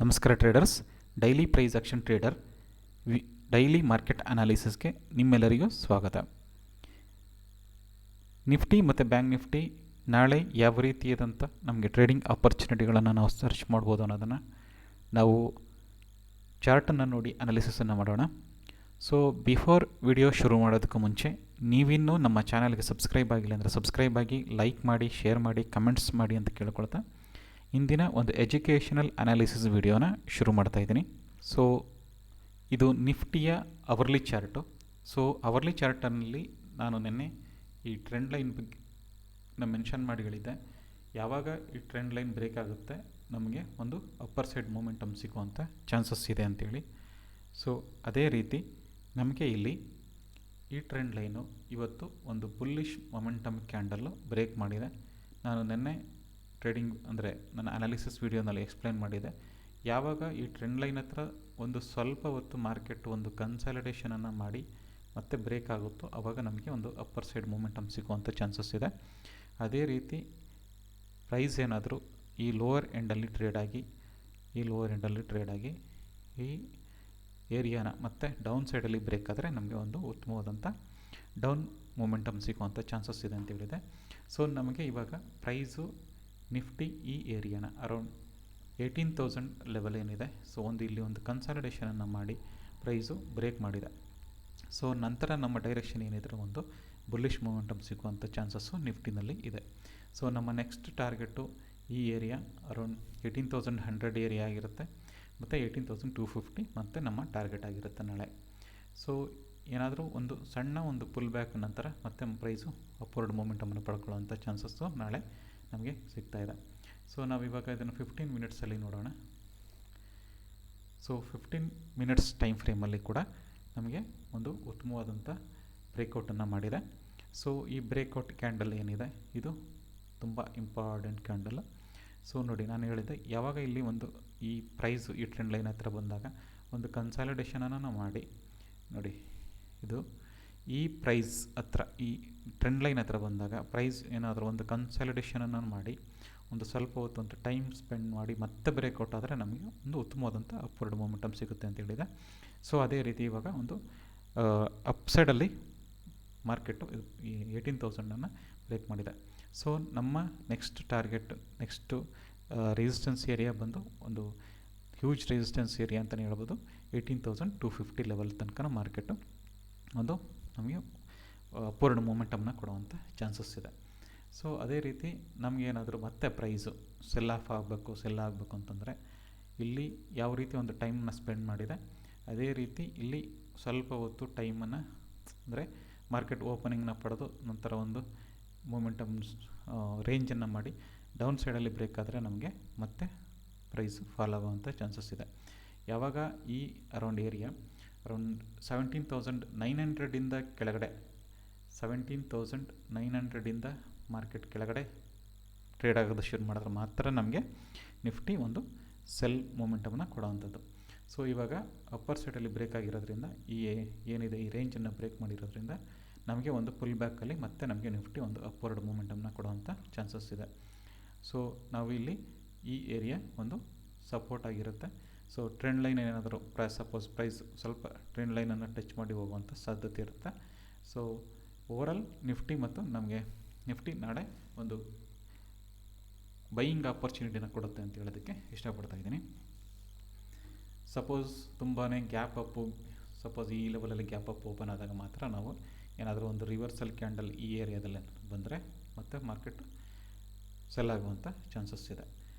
ನಮಸ್ಕಾರ traders. Daily price action trader daily market ಅನಾಲಿಸಿಸ್ಗೆ ನಿಮ್ಮೆಲ್ಲರಿಗೂ ಸ್ವಾಗತ. ನಿಫ್ಟಿ ಮತ್ತು ಬ್ಯಾಂಕ್ ನಿಫ್ಟಿ ನಾಳೆ ಯಾವ ರೀತಿಯಾದಂಥ ನಮಗೆ ಟ್ರೇಡಿಂಗ್ ಆಪರ್ಚುನಿಟಿಗಳನ್ನು ನಾವು ಸರ್ಚ್ ಮಾಡ್ಬೋದು ಅನ್ನೋದನ್ನು ನಾವು ಚಾರ್ಟನ್ನು ನೋಡಿ ಅನಾಲಿಸಿಸನ್ನು ಮಾಡೋಣ. ಸೊ ಬಿಫೋರ್ ವಿಡಿಯೋ ಶುರು ಮಾಡೋದಕ್ಕೂ ಮುಂಚೆ ನೀವಿನ್ನೂ ನಮ್ಮ ಚಾನಲ್ಗೆ ಸಬ್ಸ್ಕ್ರೈಬ್ ಆಗಿಲ್ಲ ಅಂದರೆ ಸಬ್ಸ್ಕ್ರೈಬ್ ಆಗಿ, ಲೈಕ್ ಮಾಡಿ, ಶೇರ್ ಮಾಡಿ, ಕಮೆಂಟ್ಸ್ ಮಾಡಿ ಅಂತ ಕೇಳ್ಕೊಳ್ತಾ ಇಂದಿನ ಒಂದು ಎಜುಕೇಷನಲ್ ಅನಾಲಿಸಿಸ್ ವಿಡಿಯೋನ ಶುರು ಮಾಡ್ತಾ ಇದ್ದೀನಿ. ಸೊ ಇದು ನಿಫ್ಟಿಯ ಅವರ್ಲಿ ಚಾರ್ಟು. ಸೊ ಅವರ್ಲಿ ಚಾರ್ಟಲ್ಲಿ ನಾನು ನಿನ್ನೆ ಈ ಟ್ರೆಂಡ್ ಲೈನ್ ಬಗ್ಗೆ ಮೆನ್ಷನ್ ಮಾಡಿ ಹೇಳಿದ್ದೆ, ಯಾವಾಗ ಈ ಟ್ರೆಂಡ್ ಲೈನ್ ಬ್ರೇಕ್ ಆಗುತ್ತೆ ನಮಗೆ ಒಂದು ಅಪ್ಪರ್ ಸೈಡ್ ಮೂಮೆಂಟಮ್ ಸಿಗುವಂಥ ಚಾನ್ಸಸ್ ಇದೆ ಅಂಥೇಳಿ. ಸೊ ಅದೇ ರೀತಿ ನಮಗೆ ಇಲ್ಲಿ ಈ ಟ್ರೆಂಡ್ ಲೈನು ಇವತ್ತು ಒಂದು ಬುಲ್ಲಿಶ್ ಮೊಮೆಂಟಮ್ ಕ್ಯಾಂಡಲ್ಲು ಬ್ರೇಕ್ ಮಾಡಿದೆ. ನಾನು ನಿನ್ನೆ ಟ್ರೇಡಿಂಗ್ ಅಂದರೆ ನನ್ನ ಅನಾಲಿಸಿಸ್ ವಿಡಿಯೋನಲ್ಲಿ ಎಕ್ಸ್ಪ್ಲೈನ್ ಮಾಡಿದೆ, ಯಾವಾಗ ಈ ಟ್ರೆಂಡ್ ಲೈನ್ ಹತ್ರ ಒಂದು ಸ್ವಲ್ಪ ಹೊತ್ತು ಮಾರ್ಕೆಟ್ ಒಂದು ಕನ್ಸಾಲಿಡೇಷನನ್ನು ಮಾಡಿ ಮತ್ತೆ ಬ್ರೇಕ್ ಆಗುತ್ತೋ ಆವಾಗ ನಮಗೆ ಒಂದು ಅಪ್ಪರ್ ಸೈಡ್ ಮೂಮೆಂಟಮ್ ಸಿಗುವಂಥ ಚಾನ್ಸಸ್ ಇದೆ. ಅದೇ ರೀತಿ ಪ್ರೈಸ್ ಏನಾದರೂ ಈ ಲೋವರ್ ಎಂಡಲ್ಲಿ ಟ್ರೇಡ್ ಆಗಿ ಈ ಏರಿಯಾನ ಮತ್ತು ಡೌನ್ ಸೈಡಲ್ಲಿ ಬ್ರೇಕ್ ಆದರೆ ನಮಗೆ ಒಂದು ಉತ್ತಮವಾದಂಥ ಡೌನ್ ಮೂಮೆಂಟಮ್ ಸಿಗುವಂಥ ಚಾನ್ಸಸ್ ಇದೆ ಅಂತ ಹೇಳಿದೆ. ಸೊ ನಮಗೆ ಇವಾಗ ಪ್ರೈಸು ನಿಫ್ಟಿ ಈ ಏರಿಯಾನ ಅರೌಂಡ್ 18,000 ಲೆವೆಲ್ ಏನಿದೆ, ಸೊ ಇಲ್ಲಿ ಒಂದು ಕನ್ಸಾಲಿಡೇಷನನ್ನು ಮಾಡಿ ಪ್ರೈಸು ಬ್ರೇಕ್ ಮಾಡಿದೆ. ಸೊ ನಂತರ ನಮ್ಮ ಡೈರೆಕ್ಷನ್ ಏನಿದ್ರೆ ಒಂದು ಬುಲ್ಲಿಶ್ ಮೂಮೆಂಟಮ್ ಸಿಗುವಂಥ ಚಾನ್ಸಸ್ಸು ನಿಫ್ಟಿನಲ್ಲಿ ಇದೆ. ಸೊ ನಮ್ಮ ನೆಕ್ಸ್ಟ್ ಟಾರ್ಗೆಟು ಈ ಏರಿಯಾ ಅರೌಂಡ್ 18,100 ಏರಿಯಾ ಆಗಿರುತ್ತೆ ಮತ್ತು 18,250 ಮತ್ತು ನಮ್ಮ ಟಾರ್ಗೆಟ್ ಆಗಿರುತ್ತೆ ನಾಳೆ. ಸೊ ಏನಾದರೂ ಒಂದು ಸಣ್ಣ ಒಂದು ಪುಲ್ ಬ್ಯಾಕ್ ನಂತರ ಮತ್ತೆ ಪ್ರೈಸು ಅಪ್ವರ್ಡ್ ಮೂಮೆಂಟಮನ್ನು ಪಡ್ಕೊಳ್ಳುವಂಥ ಚಾನ್ಸಸ್ಸು ನಾಳೆ ನಮಗೆ ಸಿಗ್ತಾಯಿದೆ. ಸೊ ನಾವಿವಾಗ ಇದನ್ನು 15 ಮಿನಿಟ್ಸಲ್ಲಿ ನೋಡೋಣ. ಸೊ 15 ಮಿನಿಟ್ಸ್ ಟೈಮ್ ಫ್ರೇಮಲ್ಲಿ ಕೂಡ ನಮಗೆ ಒಂದು ಉತ್ತಮವಾದಂಥ ಬ್ರೇಕೌಟನ್ನು ಮಾಡಿದೆ. ಸೊ ಈ ಬ್ರೇಕೌಟ್ ಕ್ಯಾಂಡಲ್ ಏನಿದೆ ಇದು ತುಂಬ ಇಂಪಾರ್ಟೆಂಟ್ ಕ್ಯಾಂಡಲ್. ಸೊ ನೋಡಿ, ನಾನು ಹೇಳಿದ್ದೆ ಯಾವಾಗ ಇಲ್ಲಿ ಒಂದು ಈ ಪ್ರೈಸು ಈ ಟ್ರೆಂಡ್ ಲೈನ್ ಹತ್ರ ಬಂದಾಗ ಒಂದು ಕನ್ಸಾಲಿಡೇಷನನ್ನು ಮಾಡಿ ನೋಡಿ, ಇದು ಈ ಪ್ರೈಸ್ ಹತ್ರ ಈ ಟ್ರೆಂಡ್ ಲೈನ್ ಹತ್ರ ಬಂದಾಗ ಪ್ರೈಸ್ ಏನಾದರೂ ಒಂದು ಕನ್ಸಾಲಿಡೇಷನನ್ನು ಮಾಡಿ ಒಂದು ಸ್ವಲ್ಪ ಹೊತ್ತು ಒಂದು ಟೈಮ್ ಸ್ಪೆಂಡ್ ಮಾಡಿ ಮತ್ತೆ ಬ್ರೇಕೌಟ್ ಆದರೆ ನಮಗೆ ಒಂದು ಉತ್ತಮವಾದಂಥ ಅಪ್ವರ್ಡ್ ಮೂಮೆಂಟಮ್ ಸಿಗುತ್ತೆ ಅಂತ ಹೇಳಿದೆ. ಸೊ ಅದೇ ರೀತಿ ಇವಾಗ ಒಂದು ಅಪ್ಸೈಡಲ್ಲಿ ಮಾರ್ಕೆಟು ಈ 18,000ಅನ್ನು ಬ್ರೇಕ್ ಮಾಡಿದೆ. ಸೊ ನಮ್ಮ next target next resistance area ಬಂದು ಒಂದು ಹ್ಯೂಜ್ ರೆಸಿಸ್ಟೆನ್ಸ್ ಏರಿಯಾ ಅಂತಲೇ ಹೇಳ್ಬೋದು. 18,250 ಲೆವೆಲ್ ತನಕ ಮಾರ್ಕೆಟು ಒಂದು ನಮಗೆ ಅಪ್ವರ್ಡ್ ಮೂಮೆಂಟಮ್ನ ಕೊಡುವಂಥ ಚಾನ್ಸಸ್ ಇದೆ. ಸೊ ಅದೇ ರೀತಿ ನಮಗೇನಾದರೂ ಮತ್ತೆ ಪ್ರೈಸು ಸೆಲ್ ಆಗಬೇಕು ಅಂತಂದರೆ ಇಲ್ಲಿ ಯಾವ ರೀತಿ ಒಂದು ಟೈಮನ್ನು ಸ್ಪೆಂಡ್ ಮಾಡಿದೆ ಅದೇ ರೀತಿ ಇಲ್ಲಿ ಸ್ವಲ್ಪ ಹೊತ್ತು ಟೈಮನ್ನು ಅಂದರೆ ಮಾರ್ಕೆಟ್ ಓಪನಿಂಗ್ನ ಪಡೆದು ನಂತರ ಒಂದು ಮೂಮೆಂಟಮ್ ರೇಂಜನ್ನು ಮಾಡಿ ಡೌನ್ ಸೈಡಲ್ಲಿ ಬ್ರೇಕ್ ಆದರೆ ನಮಗೆ ಮತ್ತೆ ಪ್ರೈಸು ಫಾಲ್ ಆಗುವಂಥ ಚಾನ್ಸಸ್ ಇದೆ. ಯಾವಾಗ ಈ ಅರೌಂಡ್ ಏರಿಯಾ ಅರೌಂಡ್ 17,900ಇಂದ ಕೆಳಗಡೆ 17,900ಇಂದ ಮಾರ್ಕೆಟ್ ಕೆಳಗಡೆ ಟ್ರೇಡ್ ಆಗೋದು ಶುರು ಮಾಡಿದ್ರೆ ಮಾತ್ರ ನಮಗೆ ನಿಫ್ಟಿ ಒಂದು ಸೆಲ್ ಮೂಮೆಂಟಮನ್ನು ಕೊಡೋವಂಥದ್ದು. ಸೊ ಇವಾಗ ಅಪ್ಪರ್ ಸೈಡಲ್ಲಿ ಬ್ರೇಕ್ ಆಗಿರೋದ್ರಿಂದ ಈ ಏನಿದೆ ಈ ರೇಂಜನ್ನು ಬ್ರೇಕ್ ಮಾಡಿರೋದ್ರಿಂದ ನಮಗೆ ಒಂದು ಫುಲ್ ಬ್ಯಾಕಲ್ಲಿ ಮತ್ತೆ ನಮಗೆ ನಿಫ್ಟಿ ಒಂದು ಅಪ್ವರ್ಡ್ ಮೂಮೆಂಟಮ್ನ ಕೊಡುವಂಥ ಚಾನ್ಸಸ್ ಇದೆ. ಸೊ ನಾವು ಇಲ್ಲಿ ಈ ಏರಿಯಾ ಒಂದು ಸಪೋರ್ಟ್ ಆಗಿರುತ್ತೆ. ಸೊ ಟ್ರೆಂಡ್ ಲೈನ್ ಏನಾದರೂ ಸಪೋಸ್ ಪ್ರೈಸ್ ಸ್ವಲ್ಪ ಟ್ರೆಂಡ್ ಲೈನನ್ನು ಟಚ್ ಮಾಡಿ ಹೋಗುವಂಥ ಸಾಧ್ಯತೆ ಇರುತ್ತೆ. ಸೊ ಓವರಾಲ್ ನಿಫ್ಟಿ ಮತ್ತು ನಮಗೆ ನಿಫ್ಟಿ ನಾಳೆ ಒಂದು ಬೈಯಿಂಗ್ ಆಪರ್ಚುನಿಟಿನ ಕೊಡುತ್ತೆ ಅಂತ ಹೇಳೋದಕ್ಕೆ ಇಷ್ಟಪಡ್ತಾ ಇದ್ದೀನಿ. ಸಪೋಸ್ ತುಂಬಾ ಗ್ಯಾಪ್ ಅಪ್ಪು ಸಪೋಸ್ ಈ ಲೆವೆಲಲ್ಲಿ ಗ್ಯಾಪ್ ಅಪ್ ಓಪನ್ ಆದಾಗ ಮಾತ್ರ ನಾವು ಏನಾದರೂ ಒಂದು ರಿವರ್ಸಲ್ ಕ್ಯಾಂಡಲ್ ಈ ಏರಿಯಾದಲ್ಲಿ ಬಂದರೆ ಮತ್ತೆ ಮಾರ್ಕೆಟ್ ಸೆಲ್ ಆಗುವಂಥ ಚಾನ್ಸಸ್ ಇದೆ.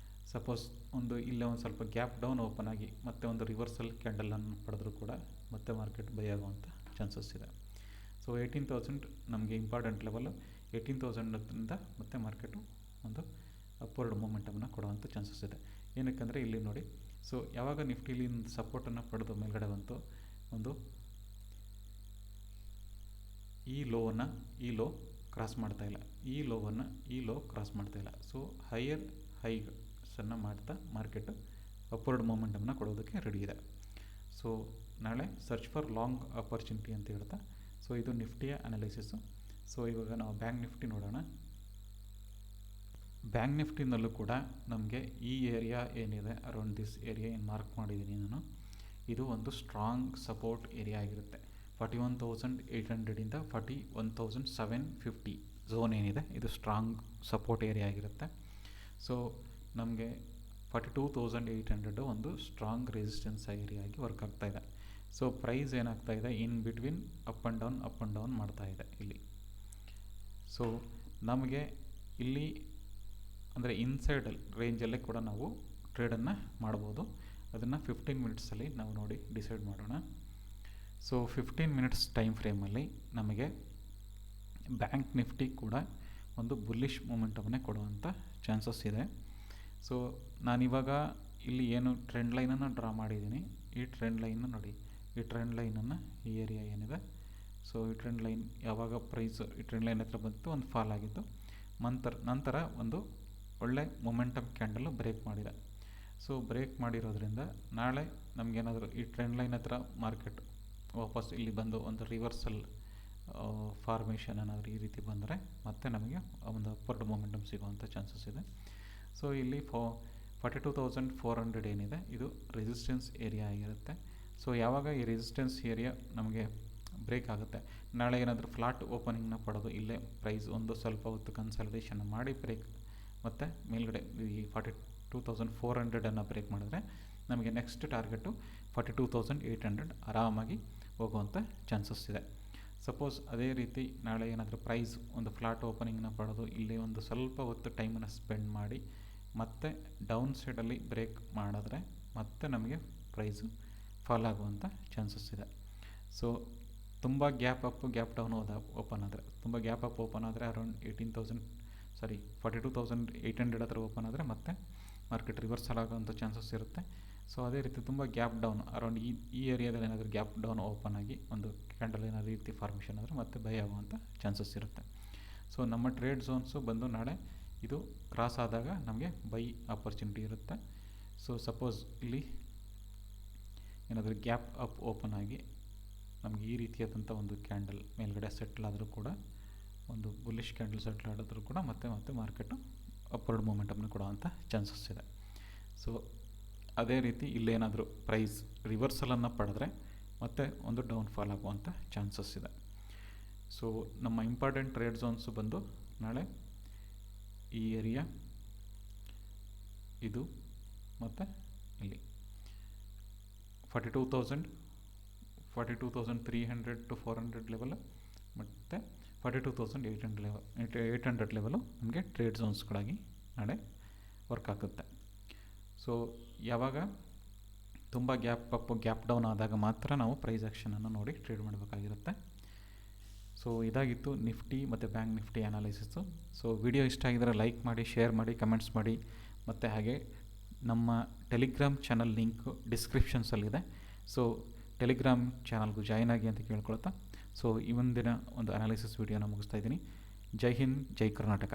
ಸಪೋಸ್ ಒಂದು ಇಲ್ಲೇ ಒಂದು ಸ್ವಲ್ಪ ಗ್ಯಾಪ್ ಡೌನ್ ಓಪನ್ ಆಗಿ ಮತ್ತೆ ಒಂದು ರಿವರ್ಸಲ್ ಕ್ಯಾಂಡಲನ್ನು ಪಡೆದರೂ ಕೂಡ ಮತ್ತೆ ಮಾರ್ಕೆಟ್ ಬೈ ಆಗುವಂಥ ಚಾನ್ಸಸ್ ಇದೆ. ಸೊ 18,000 ನಮಗೆ ಇಂಪಾರ್ಟೆಂಟ್ ಲೆವೆಲ್ಲು. 18,000ಇಂದ ಮತ್ತೆ ಮಾರ್ಕೆಟು ಒಂದು ಅಪ್ವರ್ಡ್ ಮೂಮೆಂಟಮ್ನ ಕೊಡುವಂಥ ಚಾನ್ಸಸ್ ಇದೆ. ಏನಕ್ಕೆಂದರೆ ಇಲ್ಲಿ ನೋಡಿ, ಸೊ ಯಾವಾಗ ನಿಫ್ಟಿಲಿ ಒಂದು ಸಪೋರ್ಟನ್ನು ಪಡೆದು ಮೇಲ್ಗಡೆ ಬಂತು ಒಂದು ಈ ಲೋ ಕ್ರಾಸ್ ಮಾಡ್ತಾಯಿಲ್ಲ, ಈ ಲೋ ಕ್ರಾಸ್ ಮಾಡ್ತಾಯಿಲ್ಲ. ಸೊ ಹೈಯರ್ ಹೈಸನ್ನು ಮಾಡ್ತಾ ಮಾರ್ಕೆಟು ಅಪ್ವರ್ಡ್ ಮೂಮೆಂಟಮ್ನ ಕೊಡೋದಕ್ಕೆ ರೆಡಿ ಇದೆ. ಸೊ ನಾಳೆ ಸರ್ಚ್ ಫಾರ್ ಲಾಂಗ್ ಆಪರ್ಚುನಿಟಿ ಅಂತ ಹೇಳ್ತಾ, ಸೊ ಇದು ನಿಫ್ಟಿಯ ಅನಾಲಿಸಿಸು. ಸೊ ಇವಾಗ ನಾವು ಬ್ಯಾಂಕ್ ನಿಫ್ಟಿ ನೋಡೋಣ. ಬ್ಯಾಂಕ್ ನಿಫ್ಟಿನಲ್ಲೂ ಕೂಡ ನಮಗೆ ಈ ಏರಿಯಾ ಏನಿದೆ ಅರೌಂಡ್ ದಿಸ್ ಏರಿಯಾ ಏನು ಮಾರ್ಕ್ ಮಾಡಿದ್ದೀನಿ ನಾನು, ಇದು ಒಂದು ಸ್ಟ್ರಾಂಗ್ ಸಪೋರ್ಟ್ ಏರಿಯಾ ಆಗಿರುತ್ತೆ. 41,800ಇಂದ 41,750 ಝೋನ್ ಏನಿದೆ ಇದು ಸ್ಟ್ರಾಂಗ್ ಸಪೋರ್ಟ್ ಏರಿಯಾ ಆಗಿರುತ್ತೆ. ಸೊ ನಮಗೆ 42,800 ಒಂದು ಸ್ಟ್ರಾಂಗ್ ರೆಸಿಸ್ಟೆನ್ಸ್ ಏರಿಯಾ ಆಗಿ ವರ್ಕ್ ಆಗ್ತಾಯಿದೆ. ಸೊ ಪ್ರೈಸ್ ಏನಾಗ್ತಾಯಿದೆ in between up and down ಮಾಡ್ತಾಯಿದೆ ಇಲ್ಲಿ. ಸೊ ನಮಗೆ ಇಲ್ಲಿ ಅಂದರೆ ಇನ್ಸೈಡಲ್ಲಿ ರೇಂಜಲ್ಲೇ ಕೂಡ ನಾವು ಟ್ರೇಡನ್ನು ಮಾಡ್ಬೋದು. ಅದನ್ನು 15 ಮಿನಿಟ್ಸಲ್ಲಿ ನಾವು ನೋಡಿ ಡಿಸೈಡ್ ಮಾಡೋಣ. ಸೊ 15 ಮಿನಿಟ್ಸ್ ಟೈಮ್ ಫ್ರೇಮಲ್ಲಿ ನಮಗೆ ಬ್ಯಾಂಕ್ ನಿಫ್ಟಿ ಕೂಡ ಒಂದು ಬುಲ್ಲಿಶ್ ಮೂಮೆಂಟಮನ್ನೇ ಕೊಡುವಂಥ ಚಾನ್ಸಸ್ ಇದೆ. ಸೊ ನಾನಿವಾಗ ಇಲ್ಲಿ ಏನು ಟ್ರೆಂಡ್ ಲೈನನ್ನು ಡ್ರಾ ಮಾಡಿದ್ದೀನಿ, ಈ ಟ್ರೆಂಡ್ ಲೈನ್ನ ನೋಡಿ, ಈ ಟ್ರೆಂಡ್ ಲೈನನ್ನು ಈ ಏರಿಯಾ ಏನಿದೆ, ಸೊ ಈ ಟ್ರೆಂಡ್ ಲೈನ್ ಯಾವಾಗ ಪ್ರೈಸು ಈ ಟ್ರೆಂಡ್ ಲೈನ್ ಹತ್ರ ಬಂತು ಒಂದು ಫಾಲ್ ಆಗಿತ್ತು, ನಂತರ ಒಂದು ಒಳ್ಳೆ ಮೊಮೆಂಟಮ್ ಕ್ಯಾಂಡಲ್ಲು ಬ್ರೇಕ್ ಮಾಡಿದೆ. ಸೊ ಬ್ರೇಕ್ ಮಾಡಿರೋದ್ರಿಂದ ನಾಳೆ ನಮಗೇನಾದರೂ ಈ ಟ್ರೆಂಡ್ ಲೈನ್ ಹತ್ರ ಮಾರ್ಕೆಟ್ ವಾಪಸ್ ಇಲ್ಲಿ ಬಂದು ಒಂದು ರಿವರ್ಸಲ್ ಫಾರ್ಮೇಷನ್ ಏನಾದರೂ ಈ ರೀತಿ ಬಂದರೆ ಮತ್ತೆ ನಮಗೆ ಒಂದು ಅಪ್ವರ್ಡ್ ಮೊಮೆಂಟಮ್ ಸಿಗುವಂಥ ಚಾನ್ಸಸ್ ಇದೆ. ಸೊ ಇಲ್ಲಿ 42,400 ಏನಿದೆ ಇದು ರೆಸಿಸ್ಟೆನ್ಸ್ ಏರಿಯಾ ಆಗಿರುತ್ತೆ. ಸೊ ಯಾವಾಗ ಈ ರೆಸಿಸ್ಟೆನ್ಸ್ ಏರಿಯಾ ನಮಗೆ ಬ್ರೇಕ್ ಆಗುತ್ತೆ, ನಾಳೆ ಏನಾದರೂ ಫ್ಲಾಟ್ ಓಪನಿಂಗ್ನ ಪಡೆದು ಇಲ್ಲೇ ಪ್ರೈಸ್ ಒಂದು ಸ್ವಲ್ಪ ಹೊತ್ತು ಕನ್ಸಲ್ಟೇಷನ್ ಮಾಡಿ ಬ್ರೇಕ್ ಮತ್ತು ಮೇಲ್ಗಡೆ ಈ 42,400 ಬ್ರೇಕ್ ಮಾಡಿದ್ರೆ ನಮಗೆ ನೆಕ್ಸ್ಟ್ ಟಾರ್ಗೆಟು 42,800 ಆರಾಮಾಗಿ ಹೋಗುವಂಥ ಚಾನ್ಸಸ್ ಇದೆ. ಸಪೋಸ್ ಅದೇ ರೀತಿ ನಾಳೆ ಏನಾದರೂ ಪ್ರೈಸ್ ಒಂದು ಫ್ಲಾಟ್ ಓಪನಿಂಗ್ನ ಪಡೆದು ಇಲ್ಲಿ ಒಂದು ಸ್ವಲ್ಪ ಹೊತ್ತು ಟೈಮನ್ನು ಸ್ಪೆಂಡ್ ಮಾಡಿ ಮತ್ತೆ ಡೌನ್ ಸೈಡಲ್ಲಿ ಬ್ರೇಕ್ ಮಾಡಿದ್ರೆ ಮತ್ತೆ ನಮಗೆ ಪ್ರೈಸು ಫಾಲ್ ಆಗುವಂಥ ಚಾನ್ಸಸ್ ಇದೆ. ಸೊ ತುಂಬ gap up gap down open ಆದರೆ, ತುಂಬ ಗ್ಯಾಪ್ ಅಪ್ ಓಪನ್ ಆದರೆ ಅರೌಂಡ್ 42,800 ಹತ್ರ ಓಪನ್ ಆದರೆ ಮತ್ತೆ ಮಾರ್ಕೆಟ್ ರಿವರ್ಸಲ್ ಆಗೋವಂಥ ಚಾನ್ಸಸ್ ಇರುತ್ತೆ. ಸೊ ಅದೇ ರೀತಿ ತುಂಬ ಗ್ಯಾಪ್ ಡೌನ್ ಅರೌಂಡ್ ಈ ಏರಿಯಾದಲ್ಲಿ ಏನಾದರೂ ಗ್ಯಾಪ್ ಡೌನ್ ಓಪನ್ ಆಗಿ ಒಂದು ಕ್ಯಾಂಡಲ್ ಏನಾದರೂ ರೀತಿ ಫಾರ್ಮೇಷನ್ ಆದರೆ ಮತ್ತೆ ಬೈ ಆಗುವಂಥ ಚಾನ್ಸಸ್ ಇರುತ್ತೆ. ಸೊ ನಮ್ಮ ಟ್ರೇಡ್ ಝೋನ್ಸು ಬಂದು ನಾಳೆ ಇದು ಕ್ರಾಸ್ ಆದಾಗ ನಮಗೆ ಬೈ ಆಪರ್ಚುನಿಟಿ ಇರುತ್ತೆ. ಸೊ ಸಪೋಸ್ ಇಲ್ಲಿ ಏನಾದರೂ ಗ್ಯಾಪ್ ಅಪ್ ಓಪನ್ ಆಗಿ ನಮಗೆ ಈ ರೀತಿಯಾದಂಥ ಒಂದು ಕ್ಯಾಂಡಲ್ ಮೇಲ್ಗಡೆ ಸೆಟ್ಲ್ ಆದರೂ ಕೂಡ, ಒಂದು ಬುಲ್ಲಿಶ್ ಕ್ಯಾಂಡಲ್ ಸೆಟ್ಲ್ ಆಡಿದ್ರೂ ಕೂಡ ಮತ್ತೆ ಮಾರ್ಕೆಟು ಅಪ್ವರ್ಡ್ ಮೂಮೆಂಟಮ್ನ ಕೊಡುವಂಥ ಚಾನ್ಸಸ್ ಇದೆ. ಸೊ ಅದೇ ರೀತಿ ಇಲ್ಲೇನಾದರೂ ಪ್ರೈಸ್ ರಿವರ್ಸಲನ್ನು ಪಡೆದ್ರೆ ಮತ್ತೆ ಒಂದು ಡೌನ್ ಫಾಲ್ ಆಗುವಂಥ ಚಾನ್ಸಸ್ ಇದೆ. ಸೊ ನಮ್ಮ ಇಂಪಾರ್ಟೆಂಟ್ ಟ್ರೇಡ್ ಝೋನ್ಸು ಬಂದು ನಾಳೆ ಈ ಏರಿಯಾ ಇದು ಮತ್ತು ಇಲ್ಲಿ 42,300 to 400 ಲೆವೆಲ್ ಮತ್ತು 42,800 ಲೆವೆಲು ನಮಗೆ ಟ್ರೇಡ್ ಝೋನ್ಸ್ಗಳಾಗಿ ನಾಳೆ ವರ್ಕ್ ಆಗುತ್ತೆ. ಸೊ ಯಾವಾಗ ತುಂಬ ಗ್ಯಾಪ್ ಅಪ್ ಗ್ಯಾಪ್ ಡೌನ್ ಆದಾಗ ಮಾತ್ರ ನಾವು ಪ್ರೈಸ್ ಆ್ಯಕ್ಷನನ್ನು ನೋಡಿ ಟ್ರೇಡ್ ಮಾಡಬೇಕಾಗಿರುತ್ತೆ. ಸೊ ಇದಾಗಿತ್ತು ನಿಫ್ಟಿ ಮತ್ತು bank Nifty analysis. So video ಇಷ್ಟ ಆಗಿದ್ದರೆ ಲೈಕ್ ಮಾಡಿ, ಶೇರ್ ಮಾಡಿ, ಕಮೆಂಟ್ಸ್ ಮಾಡಿ, ಮತ್ತು ಹಾಗೆ ನಮ್ಮ ಟೆಲಿಗ್ರಾಮ್ ಚಾನಲ್ ಲಿಂಕು ಡಿಸ್ಕ್ರಿಪ್ಷನ್ಸಲ್ಲಿದೆ. ಸೊ ಟೆಲಿಗ್ರಾಮ್ ಚಾನಲ್ಗೂ ಜಾಯ್ನ್ ಆಗಿ ಅಂತ ಕೇಳ್ಕೊಳ್ತಾ, ಸೊ ಈ ಒಂದಿನ ಒಂದು ಅನಾಲಿಸಿಸ್ ವಿಡಿಯೋನ ಮುಗಿಸ್ತಾ ಇದ್ದೀನಿ. ಜೈ ಹಿಂದ್, ಜೈ ಕರ್ನಾಟಕ.